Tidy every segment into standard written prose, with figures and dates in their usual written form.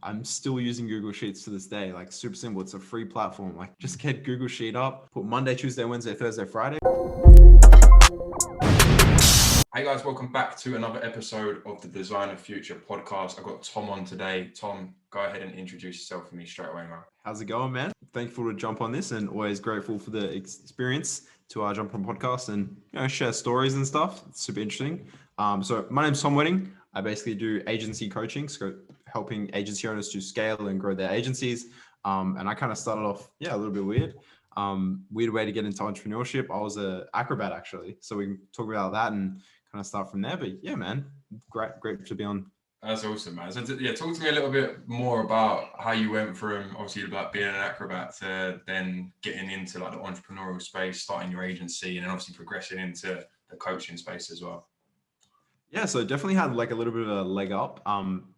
I'm still using Google Sheets to this day. Like super simple. It's a free platform. Like just get Google Sheet up, put Monday, Tuesday, Wednesday, Thursday, Friday. Hey guys, welcome back to another episode of the Design of Future podcast. I've got Tom on today. Tom, go ahead and introduce yourself for me straight away, man. How's it going, man? Thankful to jump on this and always grateful for the experience to jump on podcast and share stories and stuff. It's super interesting. So my name's Tom Wedding. I basically do agency coaching, so helping agency owners to scale and grow their agencies. And I kind of started off, a little bit weird. Weird way to get into entrepreneurship. I was an acrobat actually, so we can talk about that and kind of start from there. But yeah, man, great to be on. That's awesome, man. So talk to me a little bit more about how you went from obviously like being an acrobat to then getting into like the entrepreneurial space, starting your agency, and then obviously progressing into the coaching space as well. Yeah, so definitely had like a little bit of a leg up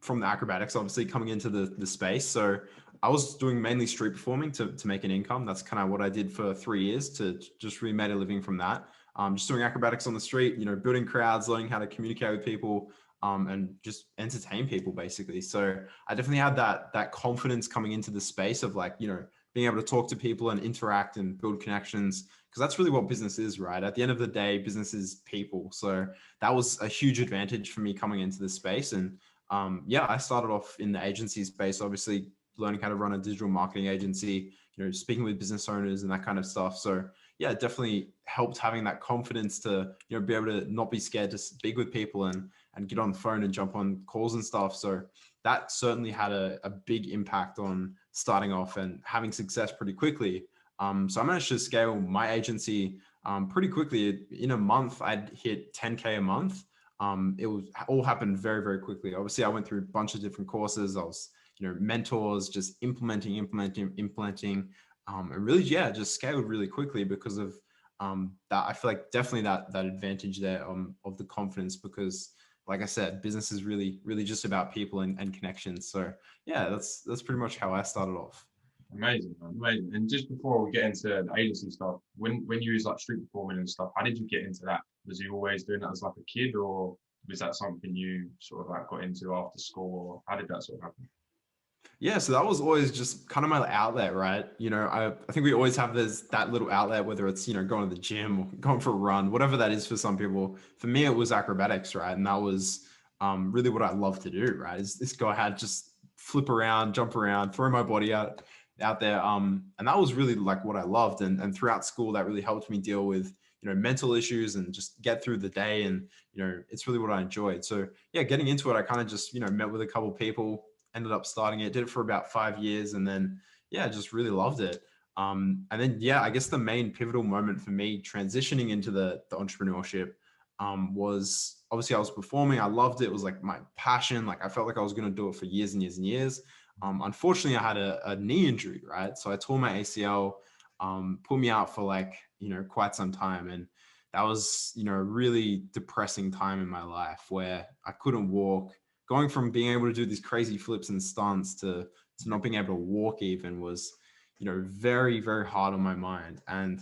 from the acrobatics, obviously coming into the space. So I was doing mainly street performing to make an income. That's kind of what I did for 3 years to just really made a living from that. Just doing acrobatics on the street, building crowds, learning how to communicate with people, and just entertain people basically. So I definitely had that confidence coming into the space of like, being able to talk to people and interact and build connections, because that's really what business is, right? At the end of the day, business is people. So that was a huge advantage for me coming into this space. And I started off in the agency space, obviously learning how to run a digital marketing agency, speaking with business owners and that kind of stuff. So yeah, it definitely helped having that confidence to, be able to not be scared to speak with people and get on the phone and jump on calls and stuff. So that certainly had a big impact on starting off and having success pretty quickly. So I managed to scale my agency pretty quickly. In a month, I'd hit 10K a month. It was all happened very, very quickly. Obviously, I went through a bunch of different courses. I was, mentors, just implementing, and really, just scaled really quickly because of that. I feel like definitely that advantage there of the confidence, because like I said, business is really, really just about people and connections. So yeah, that's pretty much how I started off. Amazing, man. Amazing. And just before we get into the agency stuff, when you was like street performing and stuff, how did you get into that? Was you always doing that as like a kid, or was that something you sort of like got into after school, or how did that sort of happen? Yeah, so that was always just kind of my outlet, right? I think we always have that little outlet, whether it's, going to the gym or going for a run, whatever that is for some people. For me, it was acrobatics, right? And that was really what I love to do, right? Is this guy had just flip around, jump around, throw my body out there. And that was really like what I loved. And throughout school, that really helped me deal with, mental issues and just get through the day. And, it's really what I enjoyed. So yeah, getting into it, I kind of just, met with a couple of people, ended up starting it, did it for about 5 years, and then just really loved it. And then I guess the main pivotal moment for me transitioning into the entrepreneurship was obviously I was performing. I loved it. It was like my passion. Like I felt like I was going to do it for years and years and years. Unfortunately, I had a knee injury, right? So I tore my ACL, put me out for like, quite some time. And that was, a really depressing time in my life where I couldn't walk. Going from being able to do these crazy flips and stunts to not being able to walk even was, very, very hard on my mind. And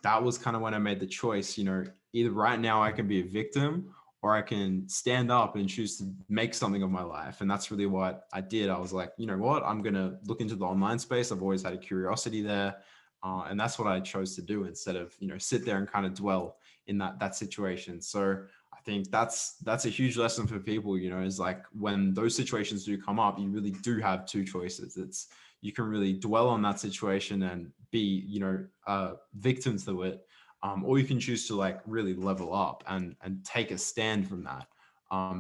that was kind of when I made the choice, either right now I can be a victim or I can stand up and choose to make something of my life. And that's really what I did. I was like, you know what, I'm going to look into the online space. I've always had a curiosity there. And that's what I chose to do instead of, sit there and kind of dwell in that situation. So I think that's a huge lesson for people, is like when those situations do come up, you really do have two choices. It's you can really dwell on that situation and be, victim to it, or you can choose to like really level up and take a stand from that.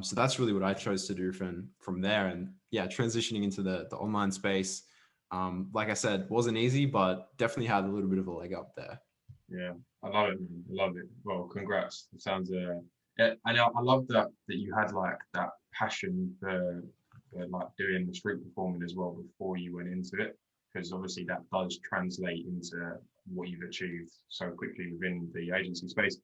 So that's really what I chose to do from there. And transitioning into the online space, like I said, wasn't easy, but definitely had a little bit of a leg up there. Yeah, I love it, man. I love it. Well, congrats. It sounds yeah, and I love that you had like that passion for like doing the street performing as well before you went into it, because obviously that does translate into what you've achieved so quickly within the agency space.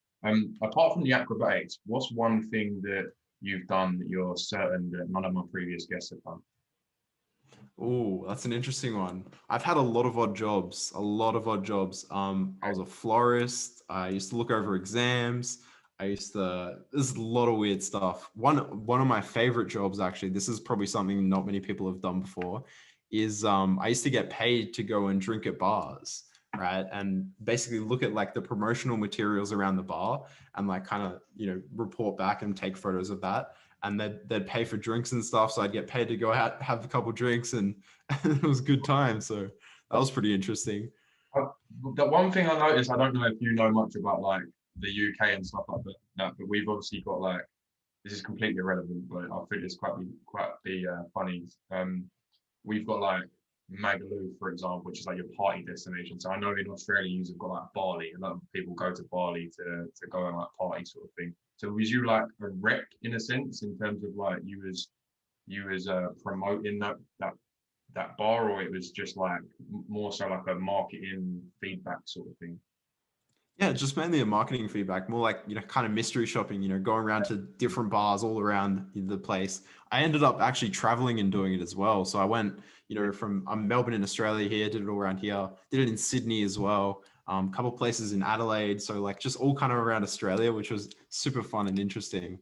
Apart from the acrobatics, what's one thing that you've done that you're certain that none of my previous guests have done? Oh, that's an interesting one. I've had a lot of odd jobs, a lot of odd jobs. I was a florist. I used to look over exams. there's a lot of weird stuff. One of my favorite jobs, actually, this is probably something not many people have done before, is I used to get paid to go and drink at bars, right? And basically look at like the promotional materials around the bar and like kind of, report back and take photos of that. And they'd pay for drinks and stuff. So I'd get paid to go out, have a couple drinks, and, and it was good time. So that was pretty interesting. Uh, The one thing I noticed, I don't know if you know much about like the UK and stuff like that, but we've obviously got like, this is completely irrelevant, but I think it's quite be funny. We've got like Magaluf, for example, which is like your party destination. So I know in Australia you've got like Bali. A lot of people go to Bali to go and like party sort of thing. So was you like a rep in a sense in terms of like you was promoting that bar, or it was just like more so like a marketing feedback sort of thing? Yeah, just mainly a marketing feedback, more like, kind of mystery shopping, going around to different bars all around the place. I ended up actually traveling and doing it as well. So I went, from I'm Melbourne in Australia here, did it all around here, did it in Sydney as well, couple places in Adelaide. So like just all kind of around Australia, which was super fun and interesting.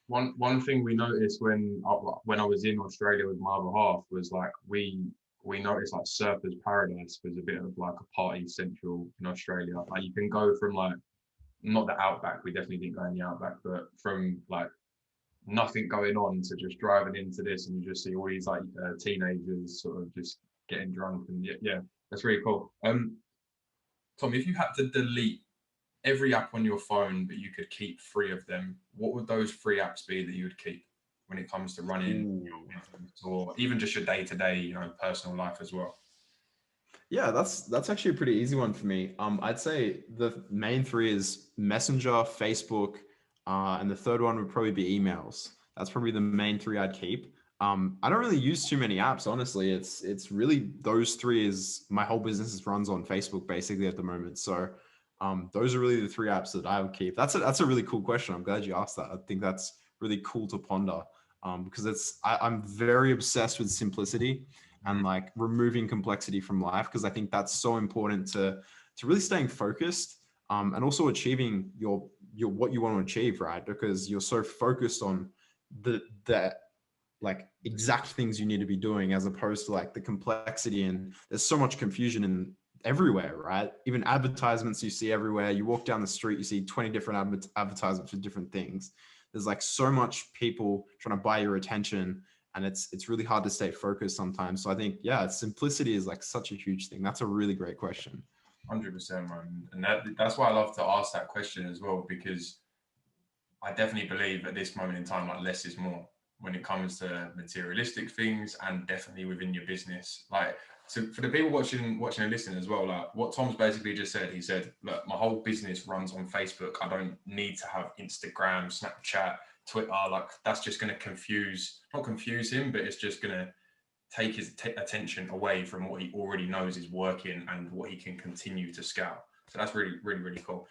One thing we noticed when I was in Australia with my other half was like we noticed like Surfers Paradise was a bit of like a party central in Australia. Like you can go from like not the outback, we definitely didn't go in the outback, but from like nothing going on to just driving into this and you just see all these like teenagers sort of just getting drunk and yeah, that's really cool. Tom, if you had to delete every app on your phone, but you could keep three of them, what would those three apps be that you would keep when it comes to running Ooh. your business or even just your day to day, personal life as well? Yeah, that's actually a pretty easy one for me. I'd say the main three is Messenger, Facebook, and the third one would probably be emails. That's probably the main three I'd keep. I don't really use too many apps, honestly. It's really those three is my whole business runs on Facebook basically at the moment. So those are really the three apps that I would keep. That's a really cool question. I'm glad you asked that. I think that's really cool to ponder because I'm very obsessed with simplicity and Mm, like removing complexity from life because I think that's so important to really staying focused and also achieving your what you want to achieve, right? Because you're so focused on the like exact things you need to be doing as opposed to like the complexity, and there's so much confusion in everywhere, right? Even advertisements you see everywhere. You walk down the street, you see 20 different advertisements for different things. There's like so much people trying to buy your attention, and it's really hard to stay focused sometimes. So I think, yeah, simplicity is like such a huge thing. That's a really great question. 100%, man. And that's why I love to ask that question as well, because I definitely believe at this moment in time, like less is more when it comes to materialistic things and definitely within your business. Like, so for the people watching and listening as well, like what Tom's basically just said, he said, look, my whole business runs on Facebook. I don't need to have Instagram, Snapchat, Twitter. Like that's just going to not confuse him, but it's just going to take his attention away from what he already knows is working and what he can continue to scale. So that's really, really, really cool.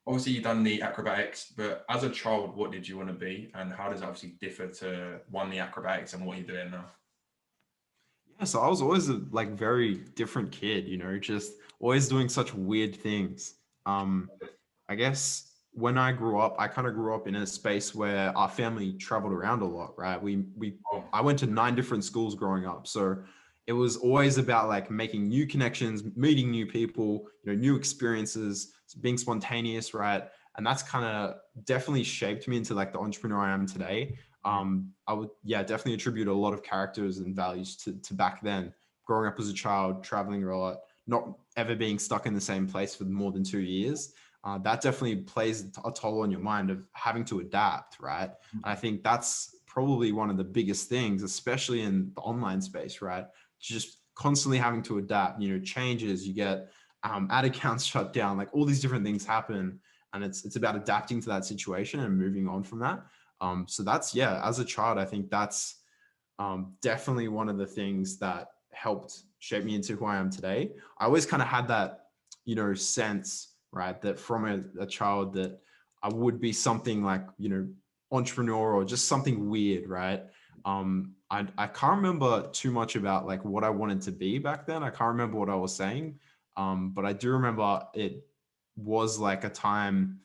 Obviously you've done the acrobatics, but as a child, what did you want to be, and how does it obviously differ to one the acrobatics and what you're doing now? Yeah, so I was always a like very different kid, just always doing such weird things. Um, I guess when I grew up, I kind of grew up in a space where our family traveled around a lot, right? Oh, I went to 9 different schools growing up, so it was always about like making new connections, meeting new people, new experiences, being spontaneous, right? And that's kind of definitely shaped me into like the entrepreneur I am today. I would, yeah, definitely attribute a lot of characters and values to back then, growing up as a child, traveling a lot, not ever being stuck in the same place for more than 2 years. That definitely plays a toll on your mind of having to adapt, right? And I think that's probably one of the biggest things, especially in the online space, right? Just constantly having to adapt, changes, you get ad accounts shut down, like all these different things happen. And it's about adapting to that situation and moving on from that. So that's, yeah, as a child, I think that's definitely one of the things that helped shape me into who I am today. I always kind of had that, sense, right, that from a child that I would be something like, entrepreneur or just something weird, right? I can't remember too much about like what I wanted to be back then. I can't remember what I was saying. But I do remember it was like a time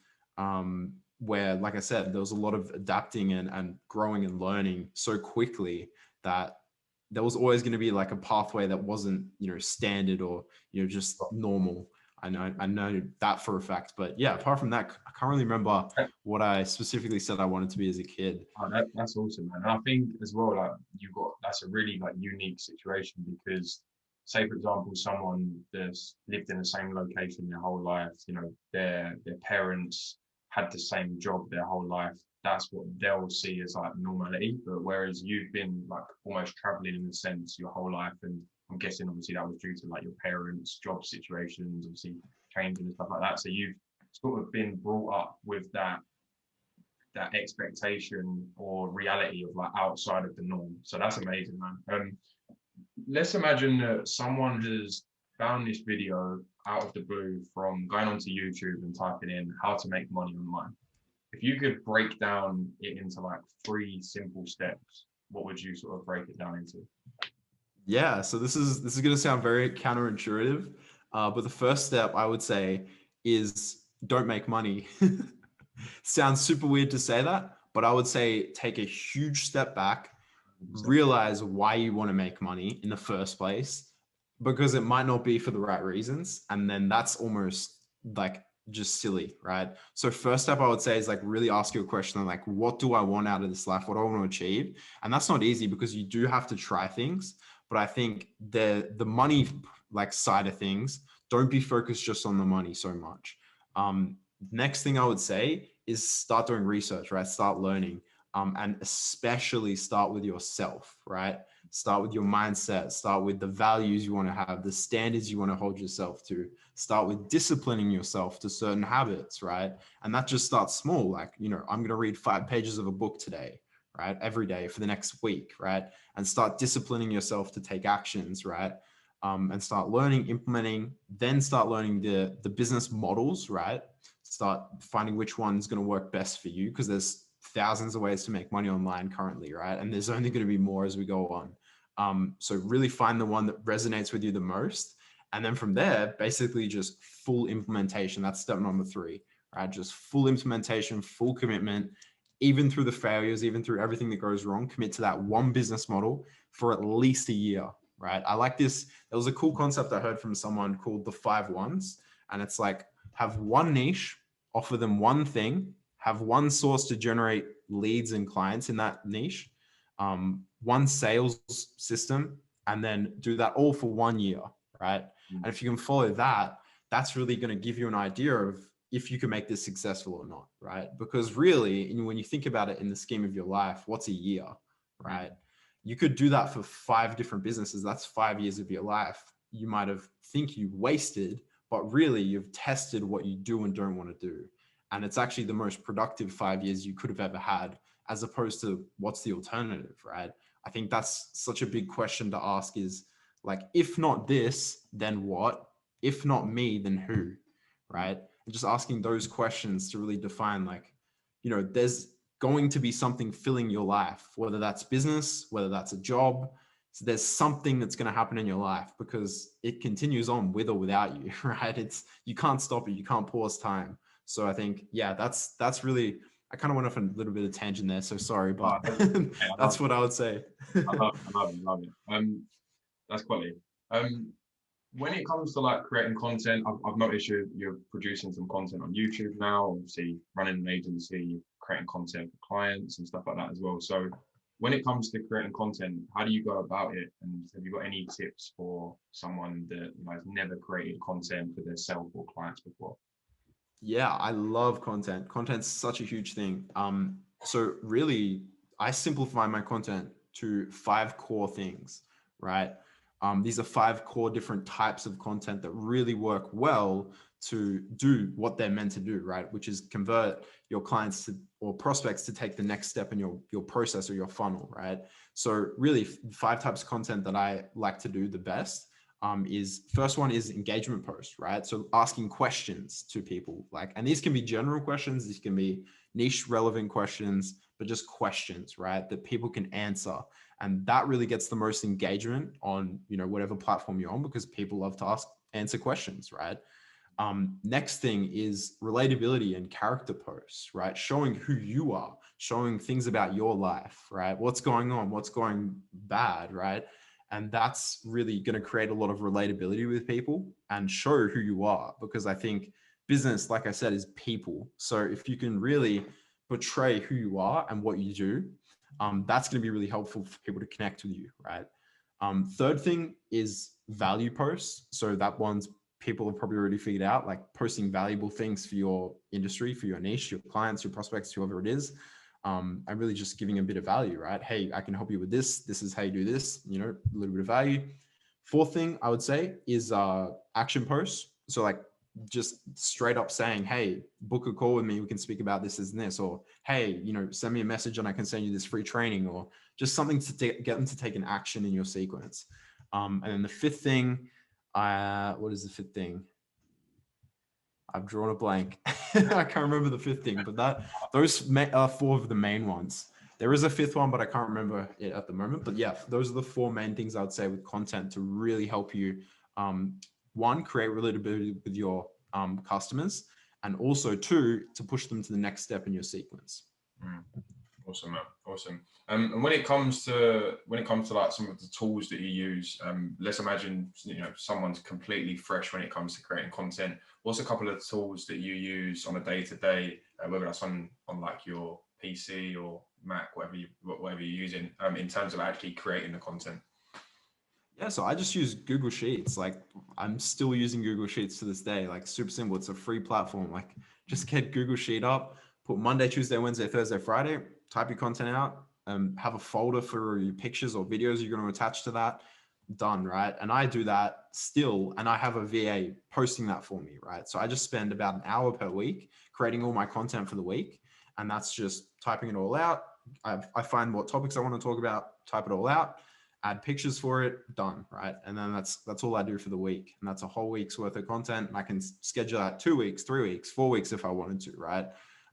where, like I said, there was a lot of adapting and growing and learning so quickly that there was always going to be like a pathway that wasn't, standard or, just normal. I know that for a fact, but yeah, apart from that, I can't really remember what I specifically said I wanted to be as a kid. Oh, that's awesome, man. And I think as well, like that's a really like unique situation because, say for example, someone that's lived in the same location their whole life, their parents had the same job their whole life. That's what they'll see as like normality. But whereas you've been like almost traveling in a sense your whole life, and I'm guessing obviously that was due to like your parents' job situations, obviously changing and stuff like that. So you've sort of been brought up with that expectation or reality of like outside of the norm. So that's amazing, man. Let's imagine that someone has found this video out of the blue from going onto YouTube and typing in how to make money online. If you could break down it into like 3 simple steps, what would you sort of break it down into? Yeah, so this is going to sound very counterintuitive, but the first step I would say is don't make money. Sounds super weird to say that, but I would say take a huge step back, realize why you want to make money in the first place, because it might not be for the right reasons. And then that's almost like just silly, right? So first step I would say is like really ask you a question like, what do I want out of this life? What do I want to achieve? And that's not easy because you do have to try things. But I think the money like side of things, don't be focused just on the money so much. Next thing I would say is start doing research, right? Start learning. And especially start with yourself, right? Start with your mindset, start with the values you want to have, the standards you want to hold yourself to, start with disciplining yourself to certain habits, right? And that just starts small. Like, I'm going to read 5 pages of a book today, right? Every day for the next week, right? And start disciplining yourself to take actions, right? And start learning, implementing, then start learning the business models, right? Start finding which one's going to work best for you because there's thousands of ways to make money online currently, right? And there's only going to be more as we go on. So really find the one that resonates with you the most. And then from there, basically just full implementation. That's step number 3, right? Just full implementation, full commitment, even through the failures, even through everything that goes wrong, commit to that one business model for at least a year, right? I like this. There was a cool concept I heard from someone called the 5 ones. And it's like, have one niche, offer them one thing, have one source to generate leads and clients in that niche, one sales system, and then do that all for 1 year, right? And if you can follow that, that's really going to give you an idea of if you can make this successful or not, right? Because really, when you think about it in the scheme of your life, what's a year, right? You could do that for 5 different businesses. That's 5 years of your life. You might have think you wasted, but really you've tested what you do and don't want to do. And it's actually the most productive 5 years you could have ever had, as opposed to what's the alternative, right? I think that's such a big question to ask is like, if not this, then what? If not me, then who, right? And just asking those questions to really define like, there's going to be something filling your life, whether that's business, whether that's a job. So there's something that's going to happen in your life because it continues on with or without you, right? You can't stop it. You can't pause time. So I think, yeah, that's really, I kind of went off a little bit of tangent there. So sorry, but that's what I would say. I love it. That's quality. When it comes to like creating content, I've noticed you're producing some content on YouTube now, obviously running an agency, creating content for clients and stuff like that as well. So when it comes to creating content, how do you go about it? And have you got any tips for someone that has never created content for themselves or clients before? Yeah, I love content. Content's such a huge thing. So really, I simplify my content to 5 core things, right? These are 5 core different types of content that really work well to do what they're meant to do, right? Which is convert your clients to, or prospects to take the next step in your process or your funnel, right? So really 5 types of content that I like to do the best is first one is engagement post, right? So asking questions to people and these can be general questions, these can be niche relevant questions, but just questions, right? That people can answer. And that really gets the most engagement on, whatever platform you're on because people love to answer questions, right? Next thing is relatability and character posts, right? Showing who you are, showing things about your life, right? What's going on, what's going bad, right? And that's really going to create a lot of relatability with people and show who you are. Because I think business, like I said, is people. So if you can really portray who you are and what you do, that's going to be really helpful for people to connect with you, right? Third thing is value posts. So that one's people have probably already figured out, like posting valuable things for your industry, for your niche, your clients, your prospects, whoever it is. And really just giving a bit of value, right? Hey, I can help you with this. This is how you do this, you know, a little bit of value. Fourth thing I would say is action posts. So like just straight up saying, hey, book a call with me. We can speak about this, and this, or, hey, you know, send me a message and I can send you this free training, or just something to get them to take an action in your sequence. And then the fifth thing, what is the fifth thing? I've drawn a blank. I can't remember the fifth thing, but those are four of the main ones. There is a fifth one, but I can't remember it at the moment. But yeah, those are the four main things I would say with content to really help you. One, create relatability with your customers, and also two, to push them to the next step in your sequence. Awesome, man. Awesome. And when it comes to like some of the tools that you use, let's imagine, you know, someone's completely fresh when it comes to creating content. What's a couple of tools that you use on a day-to-day, whether that's on like your PC or Mac, whatever you're using, in terms of actually creating the content? Yeah, so I just use Google Sheets. Like I'm still using Google Sheets to this day. Like super simple. It's a free platform. Like just get Google Sheet up, put Monday, Tuesday, Wednesday, Thursday, Friday, type your content out, have a folder for your pictures or videos you're going to attach to that. Done, right? And I do that still, and I have a VA posting that for me, right? So I just spend about an hour per week creating all my content for the week, and that's just typing it all out. I find what topics I want to talk about, type it all out, add pictures for it, done, right? And then that's all I do for the week. And that's a whole week's worth of content. And I can schedule that 2 weeks, 3 weeks, 4 weeks if I wanted to, right?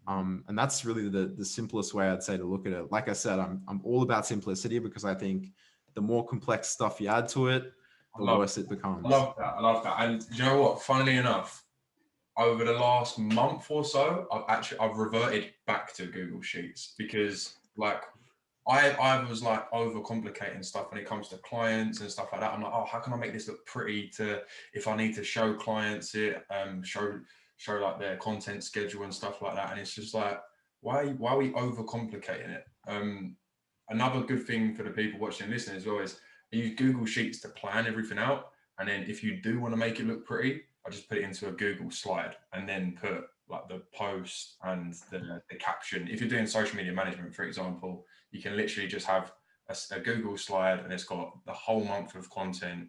And that's really the simplest way I'd say to look at it. Like I said, I'm all about simplicity, because I think the more complex stuff you add to it, the worse it becomes. I love that. I love that. And you know what? Funnily enough, over the last month or so, I've reverted back to Google Sheets, because like I was like overcomplicating stuff when it comes to clients and stuff like that. I'm like, oh, how can I make this look pretty if I need to show clients it, show like their content schedule and stuff like that. And it's just like, why are we overcomplicating it? Another good thing for the people watching and listening as well is I use Google Sheets to plan everything out. And then if you do want to make it look pretty, I just put it into a Google slide and then put like the post and the caption. If you're doing social media management, for example, you can literally just have a Google slide and it's got the whole month of content,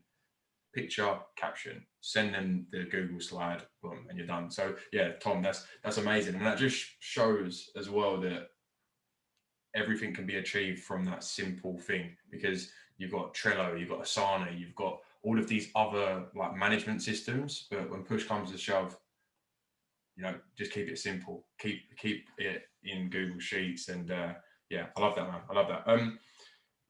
picture, caption, send them the Google slide, boom, and you're done. So yeah, Tom, that's amazing. And that just shows as well that everything can be achieved from that simple thing, because you've got Trello, you've got Asana, you've got all of these other like management systems, but when push comes to shove, you know, just keep it simple, keep it in Google Sheets. And yeah, I love that, man. I love that.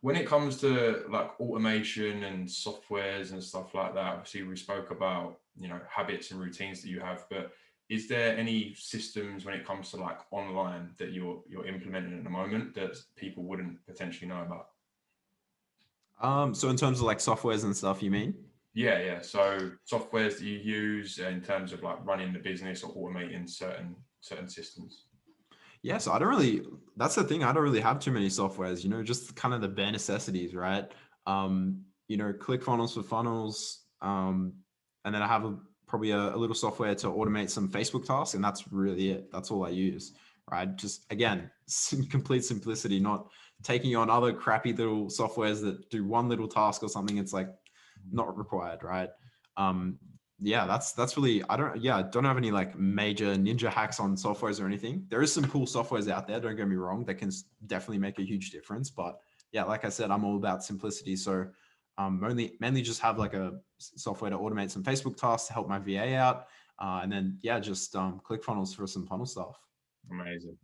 When it comes to like automation and softwares and stuff like that, obviously we spoke about, you know, habits and routines that you have, but is there any systems when it comes to like online that you're implementing at the moment that people wouldn't potentially know about? So in terms of like softwares and stuff, you mean? Yeah. So softwares that you use in terms of like running the business or automating certain systems. Yeah, so that's the thing. I don't really have too many softwares, you know, just kind of the bare necessities, right? You know, ClickFunnels for funnels. And then I have probably a little software to automate some Facebook tasks, and that's really it. That's all I use, right? Just again, complete simplicity, not taking on other crappy little softwares that do one little task or something. It's like not required, right? Yeah, that's really, I don't have any like major ninja hacks on softwares or anything. There is some cool softwares out there, don't get me wrong, that can definitely make a huge difference. But yeah, like I said, I'm all about simplicity. So mainly just have like a software to automate some Facebook tasks to help my VA out. And then yeah, just ClickFunnels for some funnel stuff. Amazing.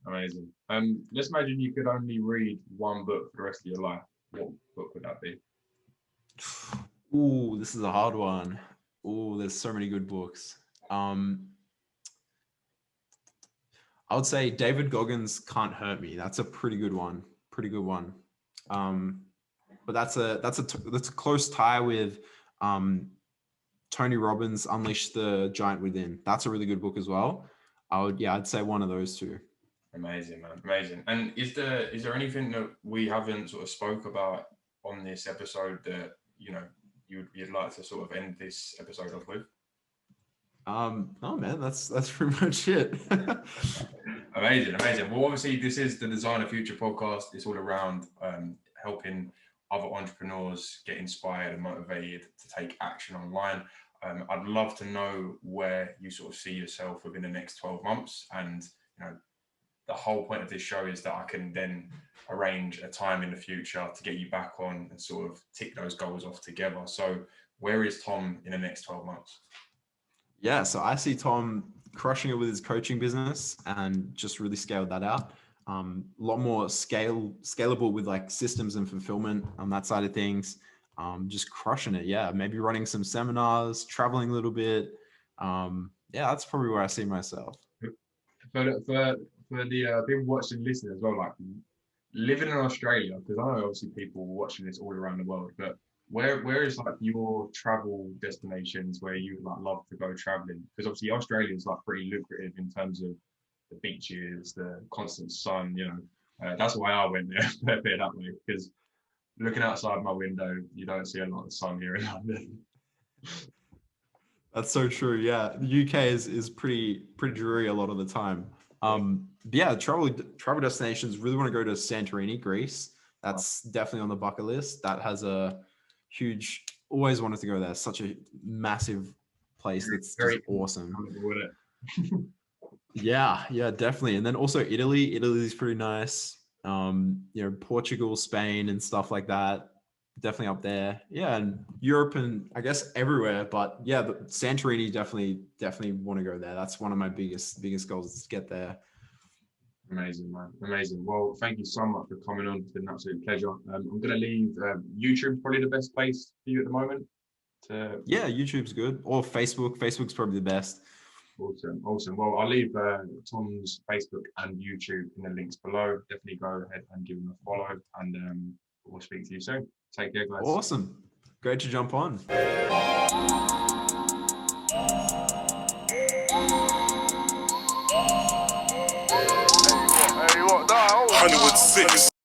Let's imagine you could only read one book for the rest of your life. What book would that be? Ooh, this is a hard one. Ooh, there's so many good books. Um, I would say David Goggins' Can't Hurt Me. That's a pretty good one. Pretty good one. But that's a close tie with Tony Robbins' Unleash the Giant Within. That's a really good book as well. I'd say one of those two. Amazing, man. Amazing. And is there anything that we haven't sort of spoke about on this episode that, you know, you'd like to sort of end this episode off with? No, man, that's pretty much it. Amazing. Well, obviously, this is the Designer Future podcast. It's all around helping other entrepreneurs get inspired and motivated to take action online. I'd love to know where you sort of see yourself within the next 12 months. And, you know, the whole point of this show is that I can then arrange a time in the future to get you back on and sort of tick those goals off together. So where is Tom in the next 12 months? Yeah, so I see Tom crushing it with his coaching business and just really scaled that out. A lot more scalable with like systems and fulfillment on that side of things. Just crushing it. Yeah, maybe running some seminars, traveling a little bit. Yeah, that's probably where I see myself. For the people watching and listening as well, like living in Australia, because I know obviously people watching this all around the world, but where is like your travel destinations where you would like love to go traveling? Because obviously Australia is like pretty lucrative in terms of the beaches, the constant sun, you know. That's why I went there, a bit that way, because looking outside my window, you don't see a lot of sun here in London. That's so true. Yeah, the UK is pretty dreary a lot of the time. But yeah, travel destinations. Really want to go to Santorini, Greece. That's definitely on the bucket list. That has a huge. Always wanted to go there. Such a massive place. That's very awesome. Yeah, definitely. And then also Italy. Italy's pretty nice. You know, Portugal, Spain, and stuff like that. Definitely up there. Yeah, and Europe and I guess everywhere. But yeah, Santorini definitely want to go there. That's one of my biggest goals is to get there. Amazing, man. Amazing. Well, thank you so much for coming on. It's been an absolute pleasure. I'm going to leave YouTube, probably the best place for you at the moment. Yeah, YouTube's good. Or Facebook. Facebook's probably the best. Awesome. Well, I'll leave Tom's Facebook and YouTube in the links below. Definitely go ahead and give him a follow. And we'll speak to you soon. Take care, guys. Awesome. Great to jump on. Hollywood 6.